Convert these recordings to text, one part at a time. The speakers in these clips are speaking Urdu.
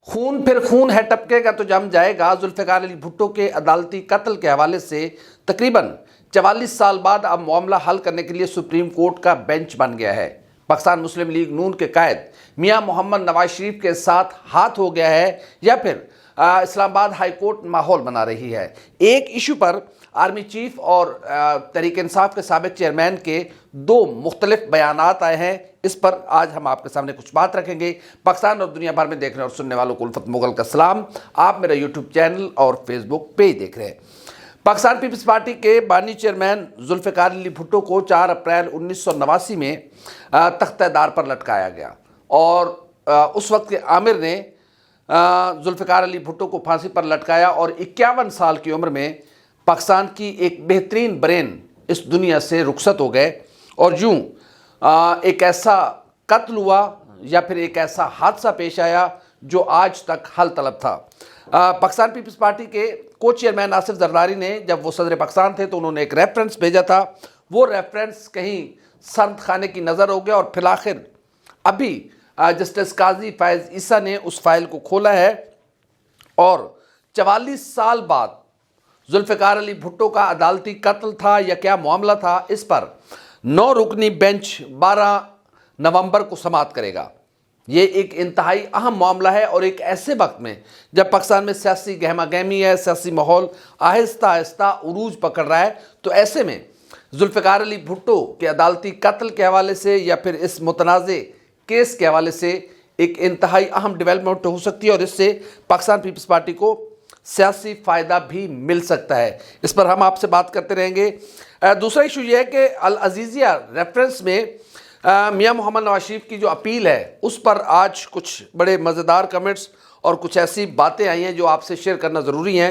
خون پھر خون ہے ٹپکے گا تو جم جائے گا۔ ذوالفقار علی بھٹو کے عدالتی قتل کے حوالے سے تقریباً 44 سال بعد اب معاملہ حل کرنے کے لیے سپریم کورٹ کا بینچ بن گیا ہے۔ پاکستان مسلم لیگ نون کے قائد میاں محمد نواز شریف کے ساتھ ہاتھ ہو گیا ہے یا پھر اسلام آباد ہائی کورٹ ماحول بنا رہی ہے۔ ایک ایشو پر آرمی چیف اور تحریک انصاف کے سابق چیئرمین کے دو مختلف بیانات آئے ہیں، اس پر آج ہم آپ کے سامنے کچھ بات رکھیں گے۔ پاکستان اور دنیا بھر میں دیکھنے اور سننے والوں کو الفت مغل کا سلام۔ آپ میرا یوٹیوب چینل اور فیس بک پیج دیکھ رہے ہیں۔ پاکستان پیپلز پارٹی کے بانی چیئرمین ذوالفقار علی بھٹو کو 4 اپریل 1989 میں تختہ دار پر لٹکایا گیا اور اس وقت کے آمر نے ذوالفقار علی بھٹو کو پھانسی پر لٹکایا اور 51 سال کی عمر میں پاکستان کی ایک بہترین برین اس دنیا سے رخصت ہو گئے، اور یوں ایک ایسا قتل ہوا یا پھر ایک ایسا حادثہ پیش آیا جو آج تک حل طلب تھا۔ پاکستان پیپلز پارٹی کے کو چیئرمین آصف زرداری نے جب وہ صدر پاکستان تھے تو انہوں نے ایک ریفرنس بھیجا تھا، وہ ریفرنس کہیں سرد خانے کی نظر ہو گیا اور پھر آخر ابھی جسٹس قاضی فائز عیسیٰ نے اس فائل کو کھولا ہے اور 44 سال بعد ذوالفقار علی بھٹو کا عدالتی قتل تھا یا کیا معاملہ تھا، اس پر 9 رکنی بینچ 12 نومبر کو سماعت کرے گا۔ یہ ایک انتہائی اہم معاملہ ہے اور ایک ایسے وقت میں جب پاکستان میں سیاسی گہما گہمی ہے، سیاسی ماحول آہستہ آہستہ عروج پکڑ رہا ہے، تو ایسے میں ذوالفقار علی بھٹو کے عدالتی قتل کے حوالے سے یا پھر اس متنازع کیس کے حوالے سے ایک انتہائی اہم ڈیولپمنٹ ہو سکتی ہے اور اس سے پاکستان پیپلز پارٹی کو سیاسی فائدہ بھی مل سکتا ہے۔ اس پر ہم آپ سے بات کرتے رہیں گے۔ دوسرا ایشو یہ ہے کہ العزیزیہ ریفرنس میں میاں محمد نواز شریف کی جو اپیل ہے اس پر آج کچھ بڑے مزیدار کمنٹس اور کچھ ایسی باتیں آئی ہیں جو آپ سے شیئر کرنا ضروری ہیں۔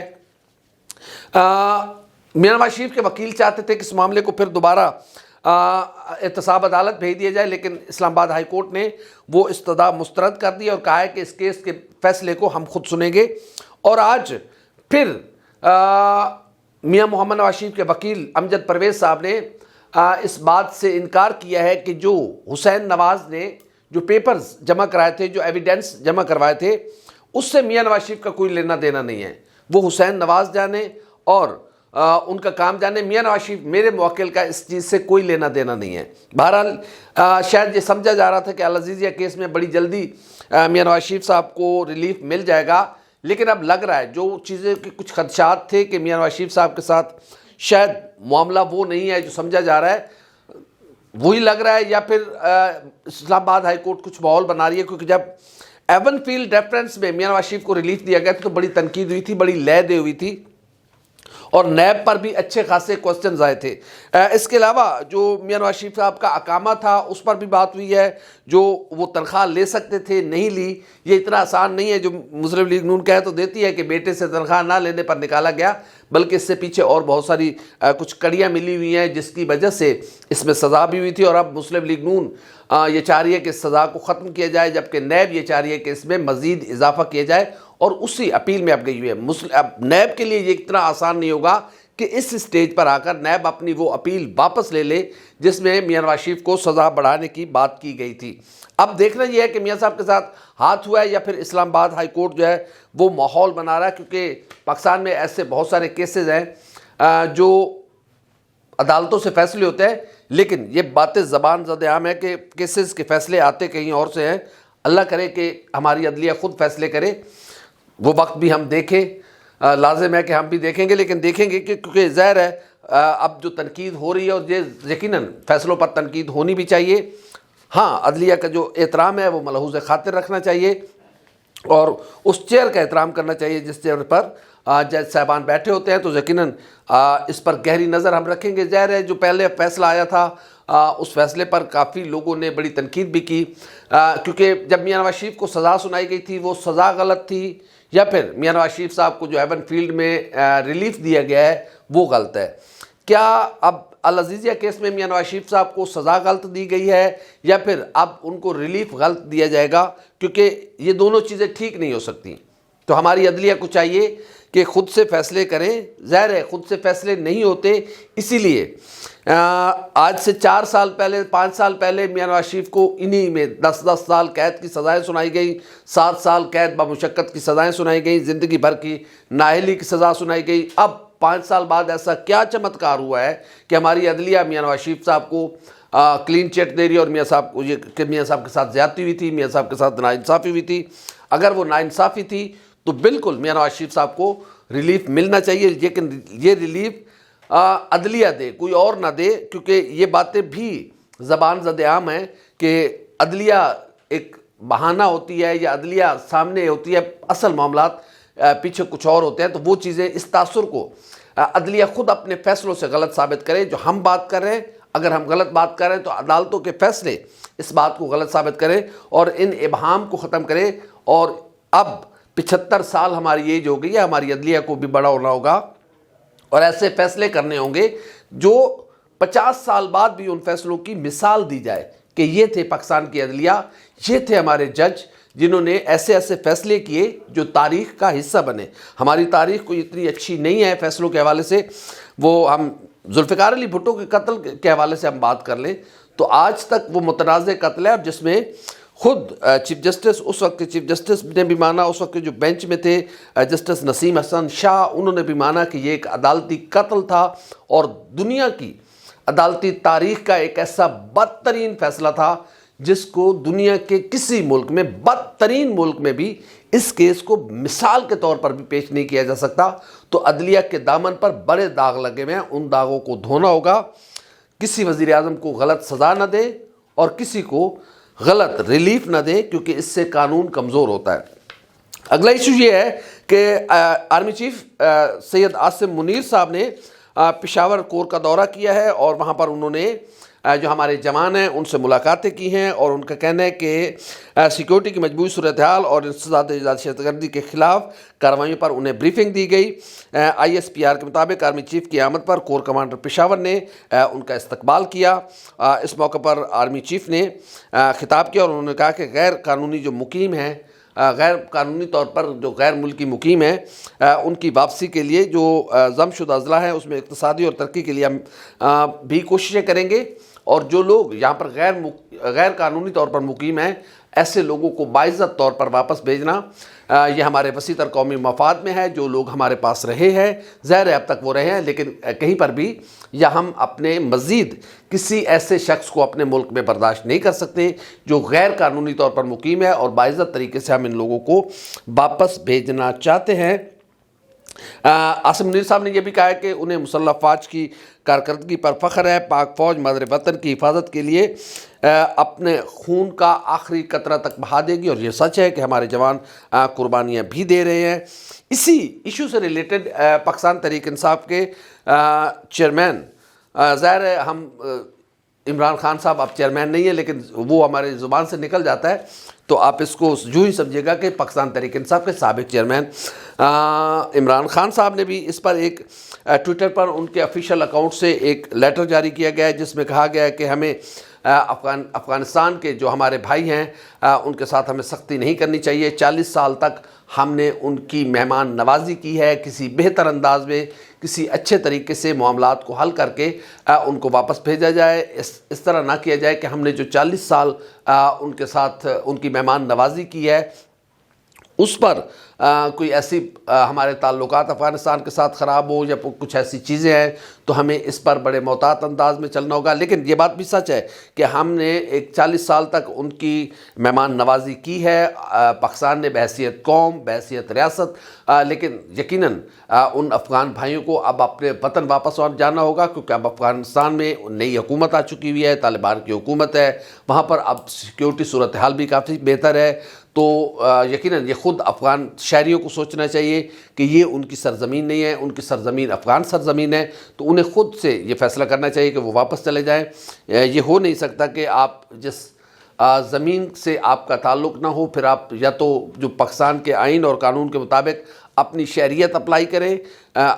میاں نواز شریف کے وکیل چاہتے تھے کہ اس معاملے کو پھر دوبارہ احتساب عدالت بھیج دیا جائے، لیکن اسلام آباد ہائی کورٹ نے وہ استدعا مسترد کر دی اور کہا ہے کہ اس کیس کے فیصلے کو ہم خود سنیں گے۔ اور آج پھر میاں محمد نواز شریف کے وکیل امجد پرویز صاحب نے اس بات سے انکار کیا ہے کہ جو حسین نواز نے جو پیپرز جمع کرائے تھے، جو ایویڈنس جمع کروائے تھے، اس سے میاں نواز شریف کا کوئی لینا دینا نہیں ہے۔ وہ حسین نواز جانے اور ان کا کام جانے، میاں نواز شریف میرے موکل کا اس چیز سے کوئی لینا دینا نہیں ہے۔ بہرحال شاید یہ سمجھا جا رہا تھا کہ العزیزیہ کیس میں بڑی جلدی میاں نواز شریف صاحب کو ریلیف مل جائے گا، لیکن اب لگ رہا ہے جو چیزیں کہ کچھ خدشات تھے کہ میاں نواز شریف صاحب کے ساتھ شاید معاملہ وہ نہیں ہے جو سمجھا جا رہا ہے، وہی لگ رہا ہے، یا پھر اسلام آباد ہائی کورٹ کچھ ماحول بنا رہی ہے، کیونکہ جب ایون فیلڈ ریفرنس میں میاں نواز شریف کو ریلیف دیا گیا تو بڑی تنقید ہوئی تھی، بڑی لے دے ہوئی تھی اور نیب پر بھی اچھے خاصے کوسچنز آئے تھے۔ اس کے علاوہ جو میاں نواز شریف صاحب کا اقامہ تھا اس پر بھی بات ہوئی ہے، جو وہ تنخواہ لے سکتے تھے نہیں لی۔ یہ اتنا آسان نہیں ہے جو مسلم لیگ نون کہہ تو دیتی ہے کہ بیٹے سے تنخواہ نہ لینے پر نکالا گیا، بلکہ اس سے پیچھے اور بہت ساری کچھ کڑیاں ملی ہوئی ہیں جس کی وجہ سے اس میں سزا بھی ہوئی تھی، اور اب مسلم لیگ نون یہ چاہ رہی ہے کہ اس سزا کو ختم کیا جائے، جبکہ نیب یہ چاہ رہی ہے کہ اس میں مزید اضافہ کیا جائے، اور اسی اپیل میں اب گئی ہوئی ہے۔ اب نیب کے لیے یہ اتنا آسان نہیں ہوگا کہ اس سٹیج پر آ کر نیب اپنی وہ اپیل واپس لے لے جس میں میاں نواز شریف کو سزا بڑھانے کی بات کی گئی تھی۔ اب دیکھنا یہ ہے کہ میاں صاحب کے ساتھ ہاتھ ہوا ہے یا پھر اسلام آباد ہائی کورٹ جو ہے وہ ماحول بنا رہا ہے، کیونکہ پاکستان میں ایسے بہت سارے کیسز ہیں جو عدالتوں سے فیصلے ہوتے ہیں، لیکن یہ باتیں زبان زد عام ہے کہ کیسز کے فیصلے آتے کہیں اور سے ہیں۔ اللہ کرے کہ ہماری عدلیہ خود فیصلے کرے، وہ وقت بھی ہم دیکھیں، لازم ہے کہ ہم بھی دیکھیں گے، لیکن دیکھیں گے کہ کیونکہ ظاہر ہے اب جو تنقید ہو رہی ہے اور یہ یقیناً فیصلوں پر تنقید ہونی بھی چاہیے۔ ہاں، عدلیہ کا جو احترام ہے وہ ملحوظ خاطر رکھنا چاہیے اور اس چیئر کا احترام کرنا چاہیے جس چیئر پر جج صاحبان بیٹھے ہوتے ہیں، تو یقیناً اس پر گہری نظر ہم رکھیں گے۔ ظاہر ہے جو پہلے فیصلہ آیا تھا اس فیصلے پر کافی لوگوں نے بڑی تنقید بھی کی، کیونکہ جب میاں نواز شریف کو سزا سنائی گئی تھی وہ سزا غلط تھی، یا پھر میاں نواز شریف صاحب کو جو ایون فیلڈ میں ریلیف دیا گیا ہے وہ غلط ہے۔ کیا اب العزیزیہ کیس میں میاں نواز شریف صاحب کو سزا غلط دی گئی ہے یا پھر اب ان کو ریلیف غلط دیا جائے گا؟ کیونکہ یہ دونوں چیزیں ٹھیک نہیں ہو سکتی۔ تو ہماری عدلیہ کو چاہیے کہ خود سے فیصلے کریں. ظاہر ہے خود سے فیصلے نہیں ہوتے، اسی لیے آج سے 4 سال پہلے 5 سال پہلے میاں نواز شریف کو انہی میں 10 سال قید کی سزائیں سنائی گئیں، 7 سال قید بمشقت کی سزائیں سنائی گئیں، زندگی بھر کی نااہلی کی سزا سنائی گئی. اب 5 سال بعد ایسا کیا چمتکار ہوا ہے کہ ہماری عدلیہ میاں نواز شریف صاحب کو کلین چٹ دے رہی ہے، اور میاں صاحب کو کہ میاں صاحب کے ساتھ زیادتی ہوئی تھی، میاں صاحب کے ساتھ ناانصافی ہوئی تھی. اگر وہ ناانصافی تھی تو بالکل میاں نواز شریف صاحب کو ریلیف ملنا چاہیے، لیکن یہ ریلیف عدلیہ دے، کوئی اور نہ دے، کیونکہ یہ باتیں بھی زبان زد عام ہیں کہ عدلیہ ایک بہانہ ہوتی ہے یا عدلیہ سامنے ہوتی ہے، اصل معاملات پیچھے کچھ اور ہوتے ہیں. تو وہ چیزیں، اس تاثر کو عدلیہ خود اپنے فیصلوں سے غلط ثابت کرے. جو ہم بات کر رہے ہیں، اگر ہم غلط بات کر رہے ہیں تو عدالتوں کے فیصلے اس بات کو غلط ثابت کریں اور ان ابہام کو ختم کریں. اور اب 75 سال ہماری ایج ہو گئی ہے، ہماری عدلیہ کو بھی بڑا ہونا ہوگا اور ایسے فیصلے کرنے ہوں گے جو 50 سال بعد بھی ان فیصلوں کی مثال دی جائے کہ یہ تھے پاکستان کی عدلیہ، یہ تھے ہمارے جج جنہوں نے ایسے ایسے فیصلے کیے جو تاریخ کا حصہ بنے. ہماری تاریخ کوئی اتنی اچھی نہیں ہے فیصلوں کے حوالے سے. وہ ہم ذوالفقار علی بھٹو کے قتل کے حوالے سے ہم بات کر لیں تو آج تک وہ متنازع قتل ہے، جس میں خود چیف جسٹس، اس وقت کے چیف جسٹس نے بھی مانا، اس وقت کے جو بینچ میں تھے جسٹس نسیم حسن شاہ، انہوں نے بھی مانا کہ یہ ایک عدالتی قتل تھا اور دنیا کی عدالتی تاریخ کا ایک ایسا بدترین فیصلہ تھا جس کو دنیا کے کسی ملک میں، بدترین ملک میں بھی اس کیس کو مثال کے طور پر بھی پیش نہیں کیا جا سکتا. تو عدلیہ کے دامن پر بڑے داغ لگے ہوئے ہیں، ان داغوں کو دھونا ہوگا. کسی وزیر اعظم کو غلط سزا نہ دے اور کسی کو غلط ریلیف نہ دے، کیونکہ اس سے قانون کمزور ہوتا ہے. اگلا ایشو یہ ہے کہ آرمی چیف سید عاصم منیر صاحب نے پشاور کور کا دورہ کیا ہے اور وہاں پر انہوں نے جو ہمارے جوان ہیں ان سے ملاقاتیں کی ہیں اور ان کا کہنا ہے کہ سیکورٹی کی مجموعی صورتحال اور انسداد دہشت گردی کے خلاف کارروائیوں پر انہیں بریفنگ دی گئی. ISPR کے مطابق آرمی چیف کی آمد پر کور کمانڈر پشاور نے ان کا استقبال کیا. اس موقع پر آرمی چیف نے خطاب کیا اور انہوں نے کہا کہ غیر قانونی جو مقیم ہیں، غیر قانونی طور پر جو غیر ملکی مقیم ہیں، ان کی واپسی کے لیے جو ضم شدہ اضلاع ہیں اس میں اقتصادی اور ترقی کے لیے ہم بھی کوششیں کریں گے. اور جو لوگ یہاں پر غیر قانونی طور پر مقیم ہیں، ایسے لوگوں کو باعزت طور پر واپس بھیجنا یہ ہمارے وسیع تر قومی مفاد میں ہے. جو لوگ ہمارے پاس رہے ہیں، ظاہر ہے اب تک وہ رہے ہیں، لیکن کہیں پر بھی یا ہم اپنے مزید کسی ایسے شخص کو اپنے ملک میں برداشت نہیں کر سکتے جو غیر قانونی طور پر مقیم ہے، اور باعزت طریقے سے ہم ان لوگوں کو واپس بھیجنا چاہتے ہیں. عاصم منیر صاحب نے یہ بھی کہا ہے کہ انہیں مسلح افواج کی کارکردگی پر فخر ہے. پاک فوج مادر وطن کی حفاظت کے لیے اپنے خون کا آخری قطرہ تک بہا دے گی، اور یہ سچ ہے کہ ہمارے جوان قربانیاں بھی دے رہے ہیں. اسی ایشو سے ریلیٹڈ پاکستان تحریک انصاف کے چیئرمین، ظاہر ہے ہم عمران خان صاحب اب چیئرمین نہیں ہے لیکن وہ ہمارے زبان سے نکل جاتا ہے تو آپ اس کو یوں ہی سمجھے گا کہ پاکستان تحریک انصاف کے سابق چیئرمین عمران خان صاحب نے بھی اس پر ایک ٹویٹر پر ان کے آفیشیل اکاؤنٹ سے ایک لیٹر جاری کیا گیا ہے جس میں کہا گیا ہے کہ ہمیں افغانستان کے جو ہمارے بھائی ہیں ان کے ساتھ ہمیں سختی نہیں کرنی چاہیے. 40 سال تک ہم نے ان کی مہمان نوازی کی ہے، کسی بہتر انداز میں، کسی اچھے طریقے سے معاملات کو حل کر کے ان کو واپس بھیجا جائے. اس طرح نہ کیا جائے کہ ہم نے جو 40 سال ان کے ساتھ ان کی مہمان نوازی کی ہے اس پر کوئی ایسی ہمارے تعلقات افغانستان کے ساتھ خراب ہو یا کچھ ایسی چیزیں ہیں تو ہمیں اس پر بڑے محتاط انداز میں چلنا ہوگا. لیکن یہ بات بھی سچ ہے کہ ہم نے ایک 40 سال تک ان کی مہمان نوازی کی ہے پاکستان نے بحیثیت قوم، بحیثیت ریاست. لیکن یقیناً ان افغان بھائیوں کو اب اپنے وطن واپس اور جانا ہوگا کیونکہ اب افغانستان میں نئی حکومت آ چکی ہوئی ہے، طالبان کی حکومت ہے، وہاں پر اب سیکیورٹی صورتحال بھی کافی بہتر ہے. تو یقیناً یہ خود افغان شہریوں کو سوچنا چاہیے کہ یہ ان کی سرزمین نہیں ہے، ان کی سرزمین افغان سرزمین ہے، تو انہیں خود سے یہ فیصلہ کرنا چاہیے کہ وہ واپس چلے جائیں. یہ ہو نہیں سکتا کہ آپ جس زمین سے آپ کا تعلق نہ ہو پھر آپ یا تو جو پاکستان کے آئین اور قانون کے مطابق اپنی شہریت اپلائی کریں،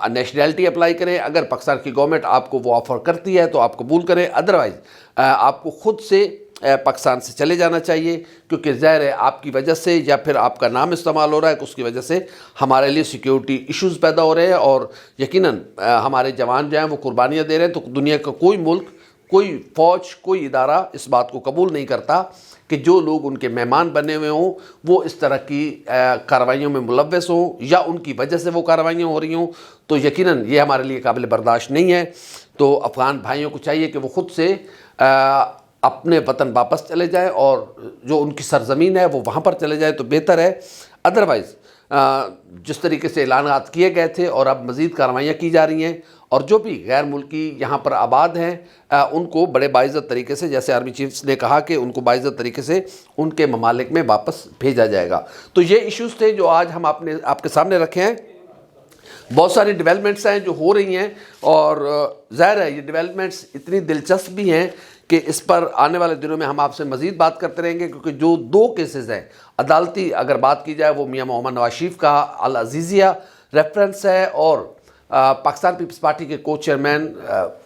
نیشنلٹی اپلائی کریں. اگر پاکستان کی گورنمنٹ آپ کو وہ آفر کرتی ہے تو آپ قبول کریں، ادروائز آپ کو خود سے پاکستان سے چلے جانا چاہیے، کیونکہ ظاہر ہے آپ کی وجہ سے یا پھر آپ کا نام استعمال ہو رہا ہے کہ اس کی وجہ سے ہمارے لیے سیکیورٹی ایشوز پیدا ہو رہے ہیں، اور یقیناً ہمارے جوان جو ہیں وہ قربانیاں دے رہے ہیں۔ تو دنیا کا کوئی ملک، کوئی فوج، کوئی ادارہ اس بات کو قبول نہیں کرتا کہ جو لوگ ان کے مہمان بنے ہوئے ہوں وہ اس طرح کی کارروائیوں میں ملوث ہوں یا ان کی وجہ سے وہ کارروائیاں ہو رہی ہوں، تو یقیناً یہ ہمارے لیے قابل برداشت نہیں ہے۔ تو افغان بھائیوں کو چاہیے کہ وہ خود سے اپنے وطن واپس چلے جائیں، اور جو ان کی سرزمین ہے وہ وہاں پر چلے جائیں تو بہتر ہے۔ ادروائز جس طریقے سے اعلانات کیے گئے تھے اور اب مزید کارروائیاں کی جا رہی ہیں، اور جو بھی غیر ملکی یہاں پر آباد ہیں ان کو بڑے باعزت طریقے سے، جیسے آرمی چیفز نے کہا کہ ان کو باعزت طریقے سے ان کے ممالک میں واپس بھیجا جائے گا۔ تو یہ ایشوز تھے جو آج ہم آپ کے سامنے رکھے ہیں۔ بہت ساری ڈیولپمنٹس ہیں جو ہو رہی ہیں، اور ظاہر ہے یہ ڈیولپمنٹس اتنی دلچسپ بھی ہیں کہ اس پر آنے والے دنوں میں ہم آپ سے مزید بات کرتے رہیں گے، کیونکہ جو 2 کیسز ہیں عدالتی اگر بات کی جائے، وہ میاں محمد نواز شریف کا العزیزیہ ریفرنس ہے، اور پاکستان پیپلز پارٹی کے کو چیئرمین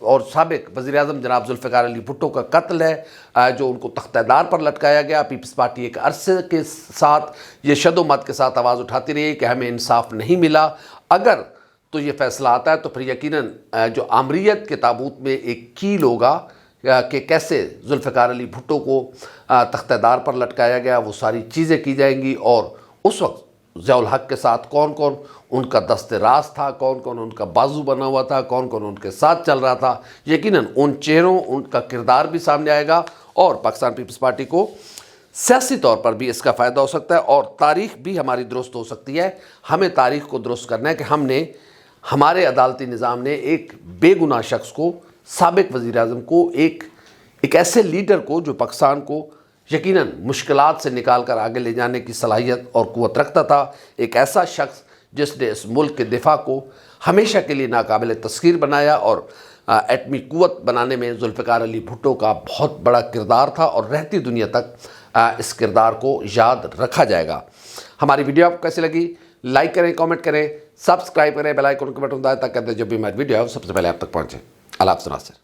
اور سابق وزیر اعظم جناب ذوالفقار علی بھٹو کا قتل ہے، جو ان کو تختہ دار پر لٹکایا گیا۔ پیپلز پارٹی ایک عرصے کے ساتھ یہ شد و مت کے ساتھ آواز اٹھاتی رہی کہ ہمیں انصاف نہیں ملا۔ اگر تو یہ فیصلہ آتا ہے تو پھر یقیناً جو آمریت کے تابوت میں ایک کیل ہوگا کہ کیسے ذوالفقار علی بھٹو کو تختہ دار پر لٹکایا گیا، وہ ساری چیزیں کی جائیں گی، اور اس وقت ضیاء الحق کے ساتھ کون کون ان کا دست راز تھا، کون کون ان کا بازو بنا ہوا تھا، کون کون ان کے ساتھ چل رہا تھا، یقیناً ان چہروں، ان کا کردار بھی سامنے آئے گا، اور پاکستان پیپلز پارٹی کو سیاسی طور پر بھی اس کا فائدہ ہو سکتا ہے، اور تاریخ بھی ہماری درست ہو سکتی ہے۔ ہمیں تاریخ کو درست کرنا ہے کہ ہمارے عدالتی نظام نے ایک بے گناہ شخص کو، سابق وزیر اعظم کو، ایک ایسے لیڈر کو جو پاکستان کو یقیناً مشکلات سے نکال کر آگے لے جانے کی صلاحیت اور قوت رکھتا تھا، ایک ایسا شخص جس نے اس ملک کے دفاع کو ہمیشہ کے لیے ناقابل تسخیر بنایا، اور ایٹمی قوت بنانے میں ذوالفقار علی بھٹو کا بہت بڑا کردار تھا، اور رہتی دنیا تک اس کردار کو یاد رکھا جائے گا۔ ہماری ویڈیو آپ کو کیسی لگی؟ لائک کریں، کامنٹ کریں، سبسکرائب کریں، بیل آئیکن کے بٹن دبائیں تاکہ جب بھی ہماری ویڈیو آئے سب سے پہلے آپ تک پہنچے۔ اللہ حافظ ناصر۔